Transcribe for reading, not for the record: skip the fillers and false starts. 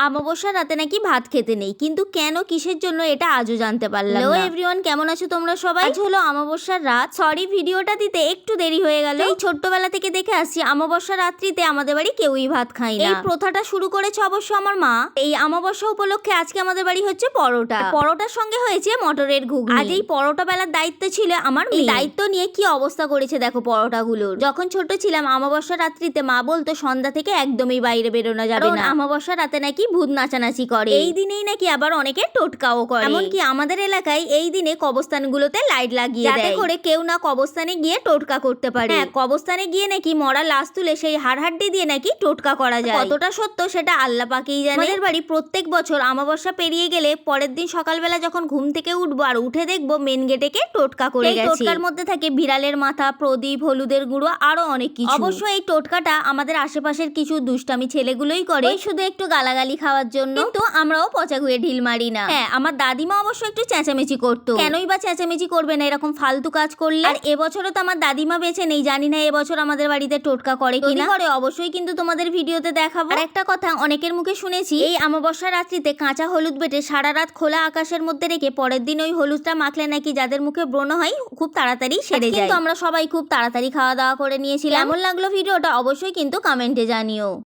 অমাবস্যার রাতে নাকি ভাত খেতে নেই, কিন্তু কেন, কিসের জন্য, এটা আজও জানতে পারলাম না। হ্যালো এভরিওয়ান, কেমন আছো তোমরা সবাই? আজ হলো অমাবস্যার রাত। সরি, ভিডিওটা দিতে একটু দেরি হয়ে গেল। এই ছোট্টবেলা থেকে দেখে আসছি অমাবস্যার রাত্রিতে আমাদের বাড়ি কেউই ভাত খায় না। এই প্রথাটা শুরু করেছে অবশ্য আমার মা। এই অমাবস্যা উপলক্ষে আজকে আমাদের বাড়ি হচ্ছে পরোটা। পরোটার সঙ্গে হয়েছে মটরের ঘুগনি। আজ এই পরোটা বেলার দায়িত্ব ছিল আমার মেয়ে। এই দায়িত্ব নিয়ে কি অবস্থা করেছে দেখো পরোটাগুলোর। যখন ছোট ছিলাম অমাবস্যার রাত্রিতে মা বলতো সন্ধ্যা থেকে একদমই বাইরে বেরোনো যাবে না, অমাবস্যার রাতে নাকি ভূত নাচানাচি করে। এই দিনেই নাকি আবার অনেকে টোটকাও করে। এমনকি আমাদের এলাকায় এই দিনে কবরস্থানগুলোতে লাইট লাগিয়ে দেয়, যাতে করে কেউ না কবরস্থানে গিয়ে টোটকা করতে পারে। হ্যাঁ, কবরস্থানে গিয়ে নাকি মরা লাশ তুলে সেই হাড়হাড্ডি দিয়ে নাকি টোটকা করা যায়। কতটা সত্য সেটা আল্লাহ পাকেই জানে। আমাদের বাড়ি প্রত্যেক বছর অমাবস্যা পেরিয়ে গেলে পরের দিন সকালবেলা যখন ঘুম থেকে উঠবো আর উঠে দেখবো মেন গেটে কে টোটকা করে গেছে। টোটকার মধ্যে থাকে বিড়ালের মাথা, প্রদীপ, হলুদের গুঁড়ো, আরো অনেক কিছু। অবশ্য এই টোটকাটা আমাদের আশেপাশের কিছু দুষ্টামি ছেলেগুলোই করে, শুধু একটু গালাগালি খাওয়ার জন্য। কিন্তু আমরাও পচা ঘুরে ঢিল মারি না। হ্যাঁ, আমার দাদিমা অবশ্য একটু চেঁচামেচি করতো। কেনই বা চেঁচামেচি করবে না এরকম ফালতু কাজ করলে? আর এবছরও তো আমার দাদিমা বেঁচে নেই, জানি না এবছর আমাদের বাড়িতে টোটকা করে কিনা। করে অবশ্যই কিন্তু তোমাদের ভিডিওতে দেখাবো। আর একটা কথা অনেকের মুখে শুনেছি, এই অমাবস্যা রাত্রিতে কাঁচা হলুদ বেটে সারা রাত খোলা আকাশের মধ্যে রেখে পরের দিন ওই হলুদটা মাখলে নাকি যাদের মুখে ব্রণ হয় খুব তাড়াতাড়ি সেরে যায়। কিন্তু আমরা সবাই খুব তাড়াতাড়ি খাওয়া দাওয়া করে নিয়েছিলাম। কেমন লাগলো ভিডিওটা অবশ্যই কিন্তু কমেন্টে জানিও।